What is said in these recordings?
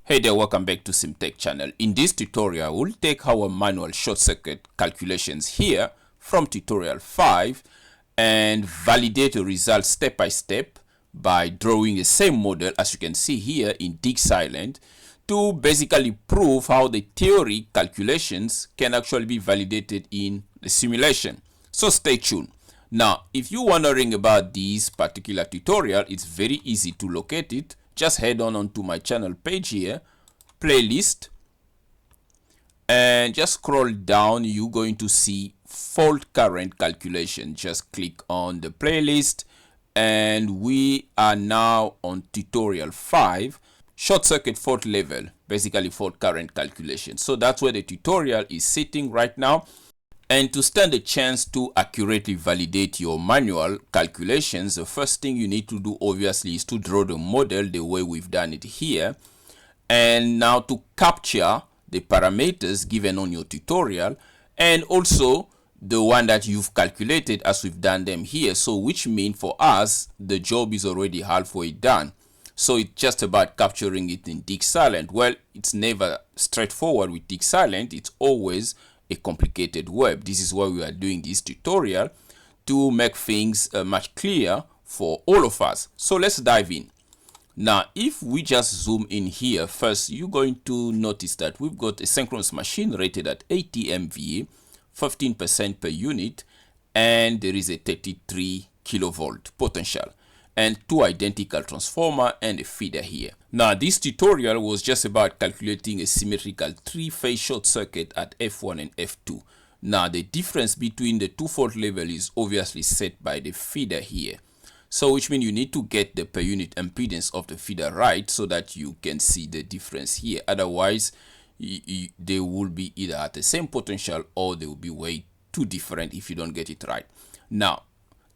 Hey there, welcome back to CMTEQ channel. In this tutorial, we'll take our manual short circuit calculations here from tutorial 5 and validate the results step by step by drawing the same model as you can see here in DigSilent to basically prove how the theory calculations can actually be validated in the simulation. So stay tuned. Now, if you're wondering about this particular tutorial, it's very easy to locate it. Just head on to my channel page here, playlist, and just scroll down. You're going to see fault current calculation. Just click on the playlist, and we are now on tutorial 5, short circuit fault level, basically fault current calculation. So that's where the tutorial is sitting right now. And to stand a chance to accurately validate your manual calculations, the first thing you need to do obviously is to draw the model the way we've done it here. And now to capture the parameters given on your tutorial and also the one that you've calculated as we've done them here. So which means for us, the job is already halfway done. So it's just about capturing it in DigSilent. Well, it's never straightforward with DigSilent. It's always a complicated web. This is why we are doing this tutorial, to make things much clearer for all of us. So let's dive in. Now, if we just zoom in here first, you're going to notice that we've got a synchronous machine rated at 80 MVA, 15% per unit, and there is a 33 kilovolt potential and two identical transformer and a feeder here. Now, this tutorial was just about calculating a symmetrical three-phase short circuit at F1 and F2. Now, the difference between the two fault level is obviously set by the feeder here. So, which means you need to get the per unit impedance of the feeder right so that you can see the difference here. Otherwise, they will be either at the same potential or they will be way too different if you don't get it right. Now,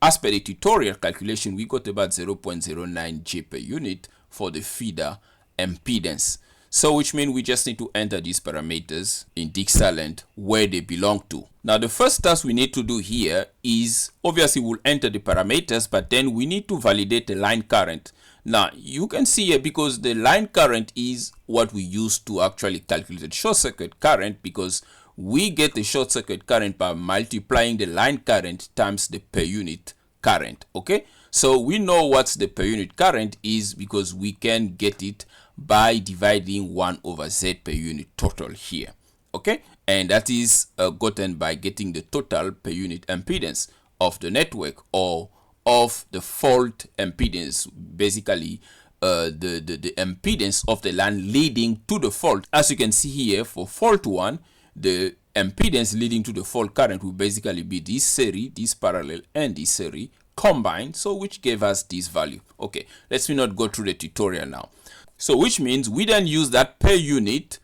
as per the tutorial calculation, we got about 0.09 J per unit for the feeder impedance. So which means we just need to enter these parameters in DigSilent where they belong to. Now the first task we need to do here is, obviously we'll enter the parameters, but then we need to validate the line current. Now you can see here, because the line current is what we use to actually calculate the short circuit current, because we get the short circuit current by multiplying the line current times the per unit current. Okay, so we know what's the per unit current is because we can get it by dividing 1 over Z per unit total here. Okay, and that is gotten by getting the total per unit impedance of the network or of the fault impedance, basically the impedance of the line leading to the fault. As you can see here, for fault 1, the impedance leading to the fault current will basically be this series, this parallel, and this series combined, so which gave us this value. Okay, let's not go through the tutorial now. So which means we then use that per unit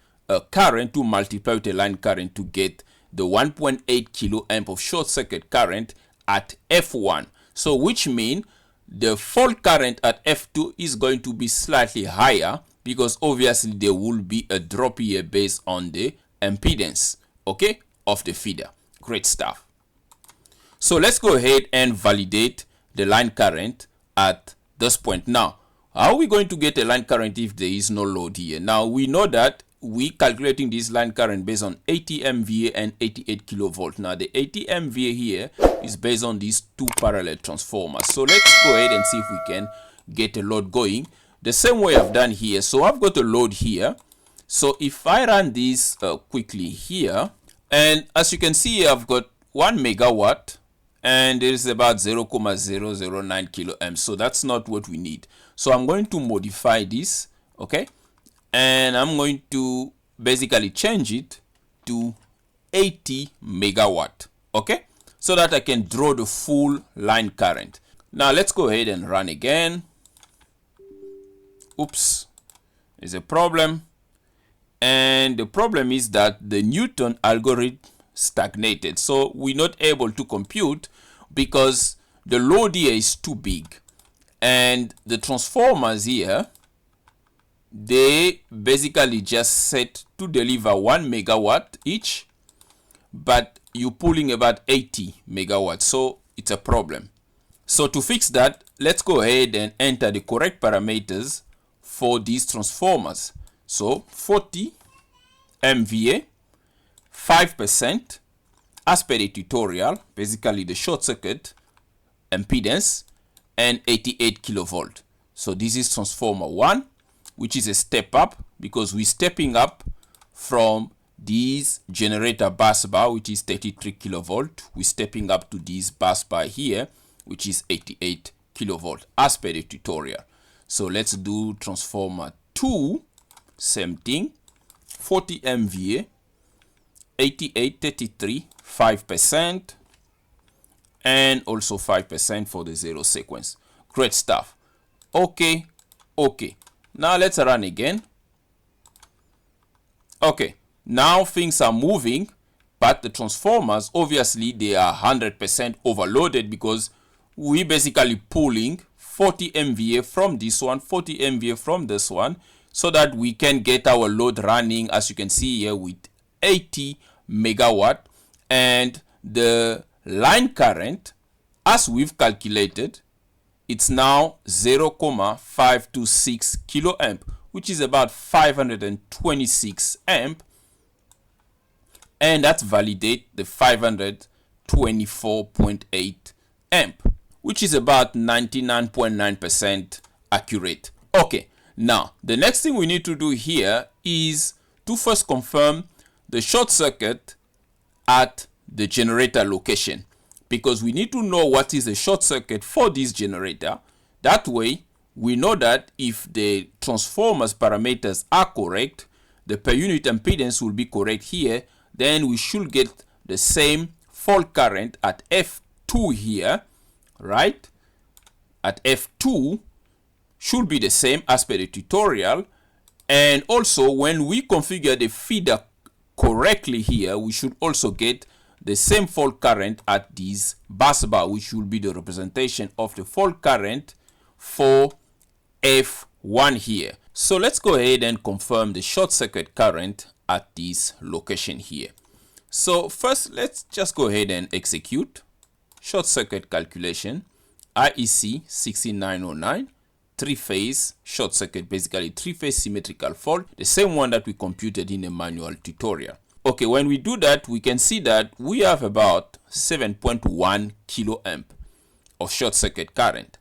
current to multiply with the line current to get the 1.8 kilo amp of short circuit current at F1. So which means the fault current at F2 is going to be slightly higher, because obviously there will be a drop here based on the impedance, okay, of the feeder. Great stuff. So let's go ahead and validate the line current at this point. Now, how are we going to get a line current if there is no load here? Now, we know that we calculating this line current based on 80 MVA and 88 kilovolt. Now, the 80 MVA here is based on these two parallel transformers. So let's go ahead and see if we can get a load going the same way I've done here. So I've got a load here. So if I run this quickly here, and as you can see, I've got 1 megawatt and there is about 0.009 kilo amps. So that's not what we need. So I'm going to modify this, okay, and I'm going to basically change it to 80 megawatt, okay, so that I can draw the full line current. Now let's go ahead and run again. Oops, there's a problem. And the problem is that the Newton algorithm stagnated. So we're not able to compute because the load here is too big. And the transformers here, they basically just set to deliver 1 megawatt each, but you're pulling about 80 megawatts. So it's a problem. So to fix that, let's go ahead and enter the correct parameters for these transformers. So 40 MVA, 5% as per the tutorial, basically the short circuit impedance, and 88 kilovolt. So this is transformer 1, which is a step up because we're stepping up from this generator bus bar, which is 33 kilovolt. We're stepping up to this bus bar here, which is 88 kilovolt as per the tutorial. So let's do transformer 2, same thing, 40 MVA, 88, 33, 5%, and also 5% for the zero sequence. Great stuff. Okay. Now let's run again. Okay, now things are moving, but the transformers, obviously, they are 100% overloaded because we basically pulling 40 MVA from this one, 40 MVA from this one, so that we can get our load running, as you can see here, with 80 megawatt. And the line current, as we've calculated, it's now 0.526 kiloamp, which is about 526 amp, and that's validate the 524.8 amp, which is about 99.9% accurate. Okay, now the next thing we need to do here is to first confirm the short circuit at the generator location, because we need to know what is the short circuit for this generator. That way we know that if the transformer's parameters are correct, the per unit impedance will be correct here, then we should get the same fault current at F2 here, right? At F2 should be the same as per the tutorial. And also when we configure the feeder correctly here, we should also get the same fault current at this bus bar, which will be the representation of the fault current for F1 here. So let's go ahead and confirm the short circuit current at this location here. So first, let's just go ahead and execute short circuit calculation, IEC 16909, three-phase short circuit, basically three-phase symmetrical fault, the same one that we computed in the manual tutorial. Okay, when we do that, we can see that we have about 7.1 kiloamp of short circuit current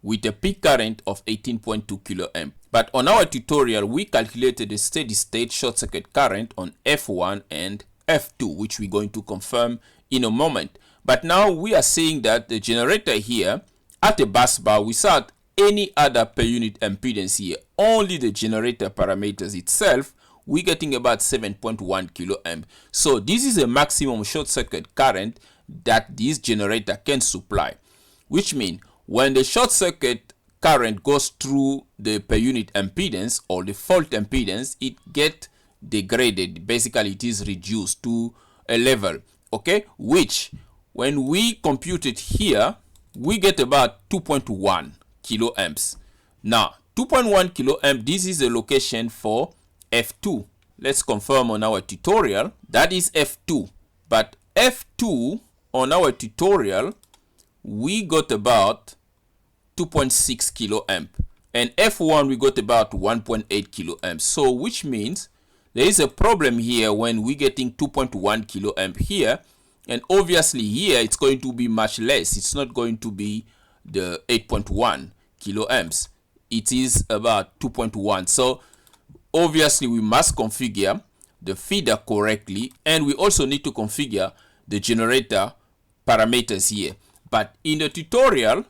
with a peak current of 18.2 kiloamp. But on our tutorial, we calculated a steady state short circuit current on F1 and F2, which we're going to confirm in a moment. But now we are seeing that the generator here at the bus bar, without any other per unit impedance here, only the generator parameters itself, we're getting about 7.1 kiloamp. So this is a maximum short circuit current that this generator can supply, which means when the short circuit current goes through the per unit impedance or the fault impedance, it gets degraded. Basically, it is reduced to a level, okay, which when we compute it here, we get about 2.1 kiloamps. Now 2.1 kiloamp, this is the location for F2. Let's confirm on our tutorial that is F2, but F2 on our tutorial we got about 2.6 kiloamp, and F1 we got about 1.8 kiloamp. So which means there is a problem here when we getting 2.1 kiloamp here, and obviously here it's going to be much less. It's not going to be the 8.1 kiloamps. It is about 2.1. So obviously we must configure the feeder correctly, and we also need to configure the generator parameters here. But in the tutorial,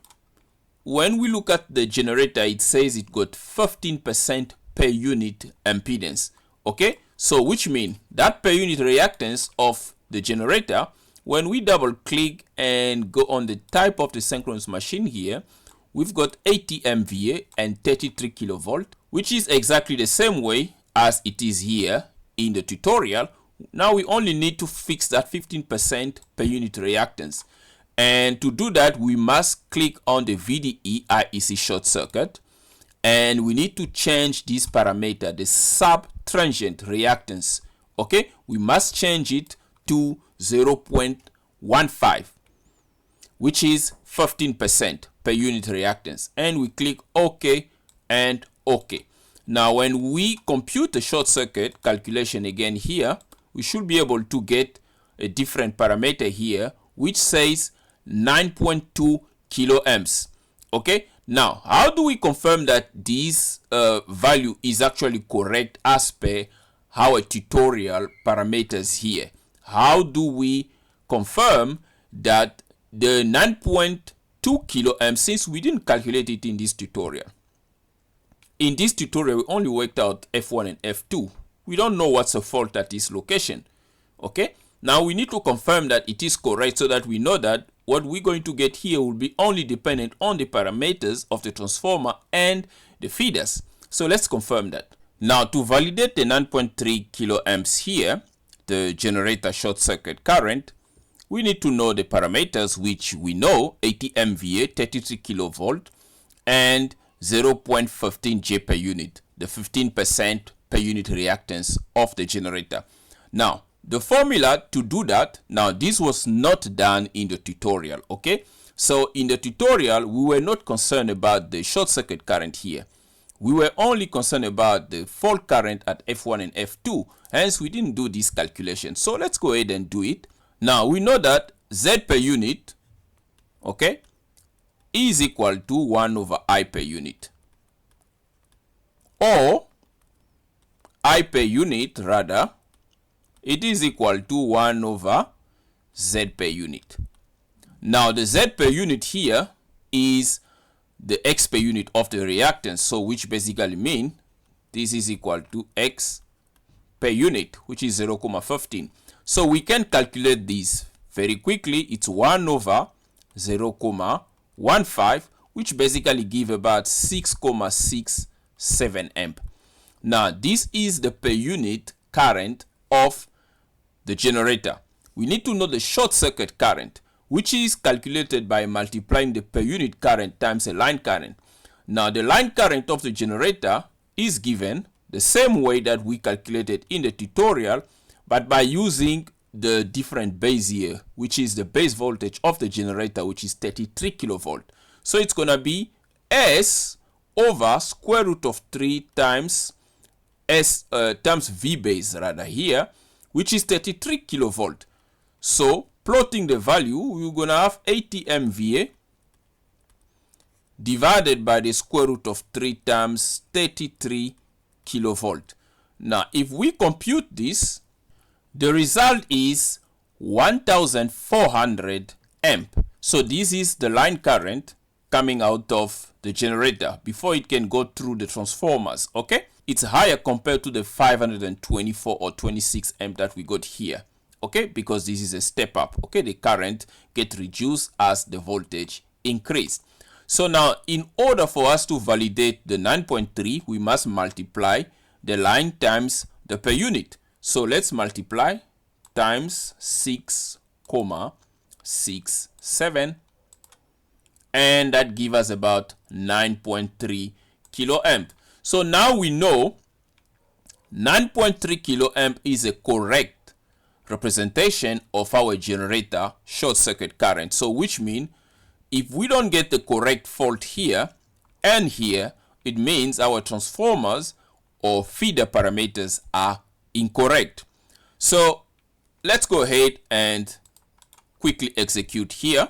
when we look at the generator, it says it got 15% per unit impedance. Okay, so which means that per unit reactance of the generator, when we double click and go on the type of the synchronous machine here, we've got 80 MVA and 33 kilovolt, which is exactly the same way as it is here in the tutorial. Now we only need to fix that 15% per unit reactance. And to do that, we must click on the VDE IEC short circuit, and we need to change this parameter, the sub-transient reactance. Okay, we must change it to 0.15, which is 15% per unit reactance, and we click OK and OK. Now when we compute the short circuit calculation again here, we should be able to get a different parameter here which says 9.2 kiloamps. Okay, now how do we confirm that this value is actually correct as per our tutorial parameters here? How do we confirm that the 9.2 kiloamps, since we didn't calculate it in this tutorial? In this tutorial, we only worked out F1 and F2. We don't know what's the fault at this location. Okay, now we need to confirm that it is correct so that we know that what we're going to get here will be only dependent on the parameters of the transformer and the feeders. So let's confirm that. Now to validate the 9.3 kiloamps here, the generator short circuit current, we need to know the parameters which we know: 80 MVA, 33 kilovolt, and 0.15 J per unit, the 15% per unit reactance of the generator. Now the formula to do that, now this was not done in the tutorial. Okay, so in the tutorial we were not concerned about the short circuit current here. We were only concerned about the fault current at F1 and F2, hence we didn't do this calculation. So let's go ahead and do it. Now we know that Z per unit, okay, is equal to 1 over I per unit, or I per unit rather, it is equal to 1 over Z per unit. Now the Z per unit here is the X per unit of the reactance, so which basically mean this is equal to X per unit, which is 0.15. So we can calculate this very quickly. It's 1 over 0.15, which basically give about 6.67 amp. Now this is the per unit current of the generator. We need to know the short circuit current, which is calculated by multiplying the per unit current times the line current. Now the line current of the generator is given the same way that we calculated in the tutorial, but by using the different base here, which is the base voltage of the generator, which is 33 kilovolt. So it's gonna be S over square root of 3 times S times V base rather here, which is 33 kilovolt. So plotting the value, we're gonna have 80 MVA divided by the square root of 3 times 33 kilovolt. Now if we compute this, the result is 1400 amp. So this is the line current coming out of the generator before it can go through the transformers. Okay, it's higher compared to the 524 or 26 amp that we got here. Okay, because this is a step up. Okay, the current get reduced as the voltage increased. So now in order for us to validate the 9.3, we must multiply the line times the per unit. So let's multiply times 6.67, and that gives us about 9.3 kiloamp. So now we know 9.3 kiloamp is a correct representation of our generator short circuit current. So which means if we don't get the correct fault here and here, it means our transformers or feeder parameters are incorrect. So let's go ahead and quickly execute here,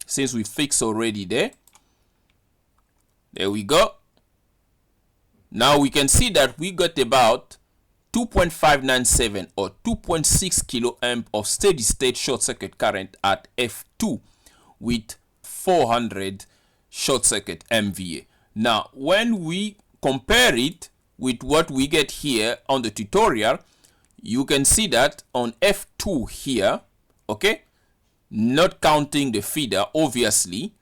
since we fixed already there. There we go. Now we can see that we got about 2.597 or 2.6 kiloamp of steady state short circuit current at F2 with 400 short circuit MVA. Now when we compare it with what we get here on the tutorial, you can see that on F2 here, okay, not counting the feeder, obviously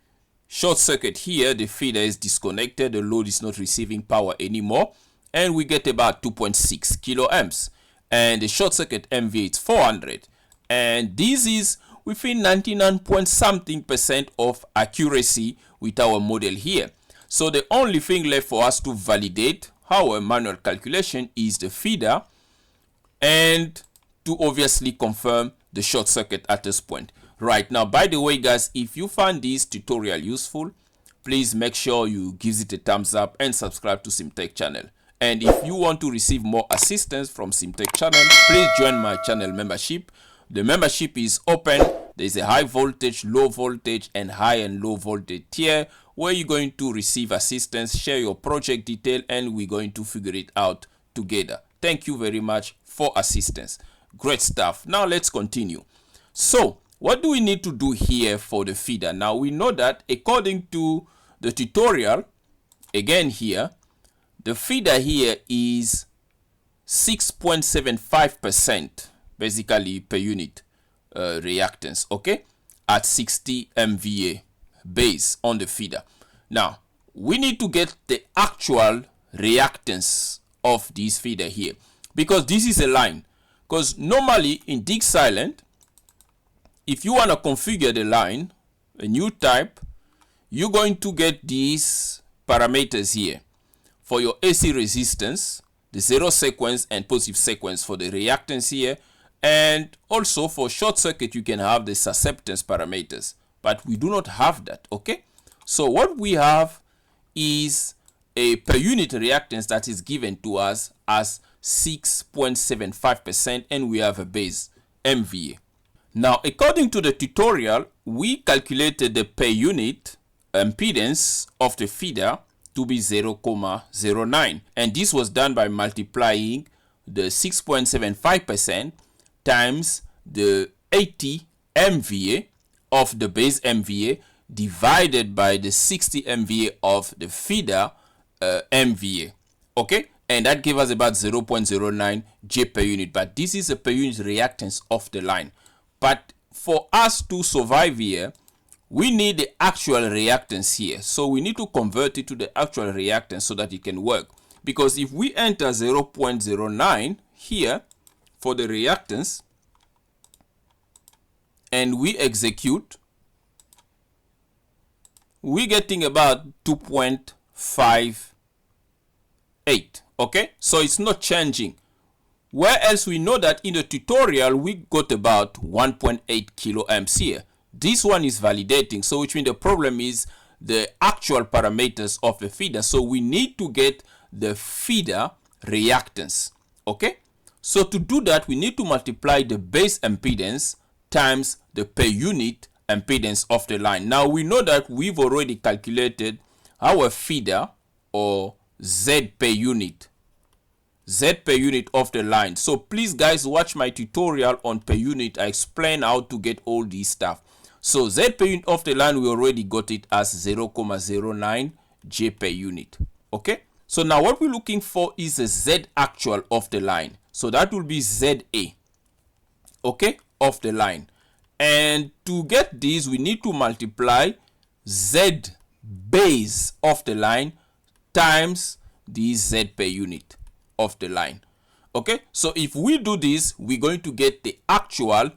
short circuit here, the feeder is disconnected, the load is not receiving power anymore, and we get about 2.6 kiloamps, and the short circuit MVA is 400, and this is within 99 point something% of accuracy with our model here. So the only thing left for us to validate our manual calculation is the feeder, and to obviously confirm the short circuit at this point. Right now, by the way guys, if you found this tutorial useful, please make sure you give it a thumbs up and subscribe to CMTEQ channel. And if you want to receive more assistance from CMTEQ channel, please join my channel membership. The membership is open. There's a high voltage, low voltage, and high and low voltage tier where you're going to receive assistance, share your project detail, and we're going to figure it out together. Thank you very much for assistance. Great stuff. Now let's continue. So what do we need to do here for the feeder? Now we know that according to the tutorial, again here, the feeder here is 6.75% basically per unit reactance, okay, at 60 MVA base on the feeder. Now we need to get the actual reactance of this feeder here, because this is a line. Because normally in DigSilent, if you want to configure the line, a new type, you're going to get these parameters here for your AC resistance, the zero sequence and positive sequence for the reactance here, and also for short circuit you can have the susceptance parameters, but we do not have that, okay? So what we have is a per unit reactance that is given to us as 6.75%, and we have a base MVA. Now according to the tutorial, we calculated the per unit impedance of the feeder to be 0.09, and this was done by multiplying the 6.75% times the 80 MVA of the base MVA divided by the 60 MVA of the feeder MVA, okay, and that gave us about 0.09 J per unit. But this is a per unit reactance of the line. But for us to survive here, we need the actual reactance here. So we need to convert it to the actual reactance so that it can work. Because if we enter 0.09 here for the reactance and we execute, we're getting about 2.58. Okay, so it's not changing. Where else we know that in the tutorial we got about 1.8 kilo amps here. This one is validating, so which means the problem is the actual parameters of the feeder. So we need to get the feeder reactance. Okay, so to do that we need to multiply the base impedance times the per unit impedance of the line. Now we know that we've already calculated our feeder, or Z per unit of the line. So please guys, watch my tutorial on per unit. I explain how to get all this stuff. So Z per unit of the line, we already got it as 0.09 J per unit. Okay, so now what we're looking for is the Z actual of the line. So that will be ZA, okay, of the line. And to get this, we need to multiply Z base of the line times the Z per unit of the line. Okay, so if we do this, we're going to get the actual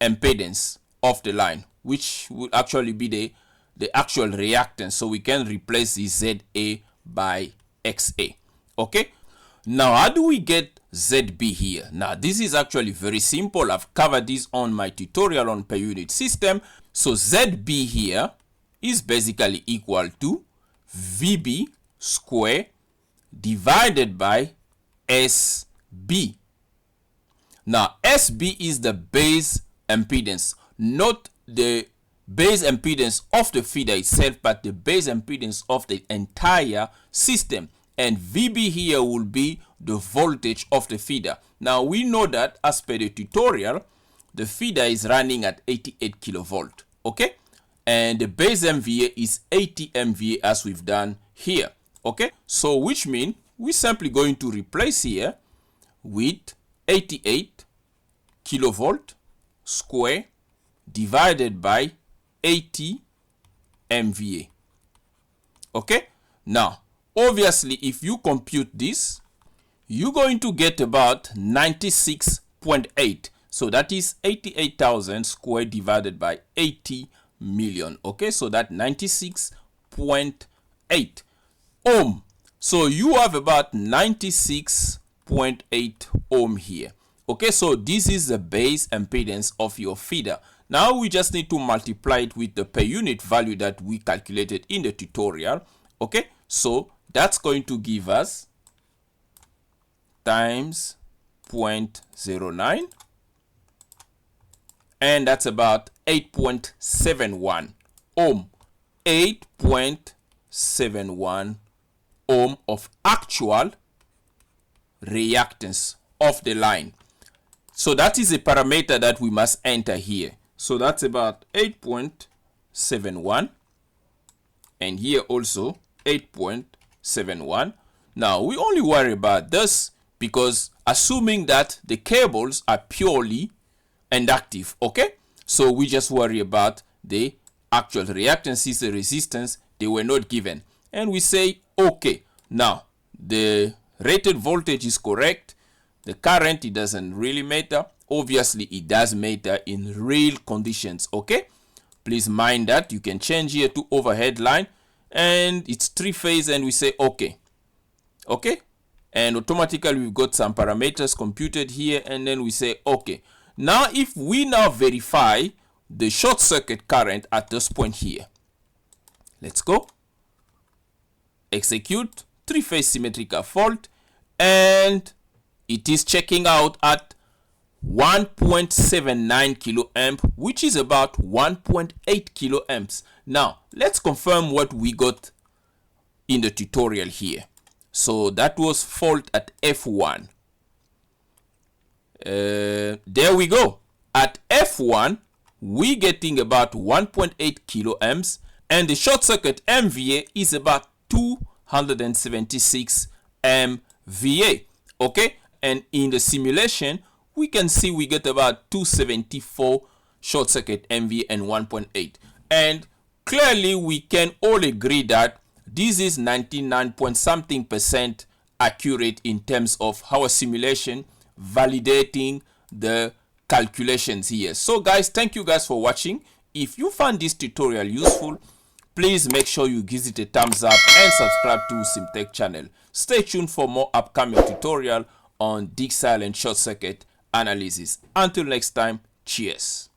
impedance of the line, which will actually be the actual reactance. So we can replace the ZA by XA. Okay, now how do we get ZB here? Now this is actually very simple. I've covered this on my tutorial on per unit system. So ZB here is basically equal to VB square divided by SB. Now SB is the base impedance, not the base impedance of the feeder itself, but the base impedance of the entire system. And VB here will be the voltage of the feeder. Now we know that as per the tutorial, the feeder is running at 88 kilovolt, okay, and the base MVA is 80 MVA as we've done here. Okay, so which means we're simply going to replace here with 88 kilovolt square divided by 80 MVA. Okay, now obviously if you compute this, you're going to get about 96.8. So that is 88,000 square divided by 80 million. Okay, so that 96.8 ohm. So you have about 96.8 ohm here. Okay, so this is the base impedance of your feeder. Now we just need to multiply it with the per unit value that we calculated in the tutorial. Okay, so that's going to give us times 0.09, and that's about 8.71 ohm. 8.71 ohm of actual reactance of the line. So that is a parameter that we must enter here. So that's about 8.71, and here also 8.71. Now we only worry about this because assuming that the cables are purely inductive, okay? So we just worry about the actual reactances, the resistance, they were not given. And we say, okay, now the rated voltage is correct. The current, it doesn't really matter. Obviously, it does matter in real conditions, okay? Please mind that. You can change here to overhead line, and it's 3-phase, and we say, okay. Okay? And automatically, we've got some parameters computed here, and then we say, okay. Now, if we now verify the short circuit current at this point here, let's go. Execute 3-phase symmetrical fault, and it is checking out at 1.79 kiloamp, which is about 1.8 kiloamps. Now, let's confirm what we got in the tutorial here. So that was fault at F1. There we go. At F1, we're getting about 1.8 kiloamps, and the short circuit MVA is about 276 MVA. Okay, and in the simulation, we can see we get about 274 short circuit MVA and 1.8. And clearly, we can all agree that this is 99.something% accurate in terms of our simulation validating the calculations here. So guys, thank you guys for watching. If you found this tutorial useful, please make sure you give it a thumbs up and subscribe to CMTEQ channel. Stay tuned for more upcoming tutorial on DigSilent short circuit analysis. Until next time, cheers.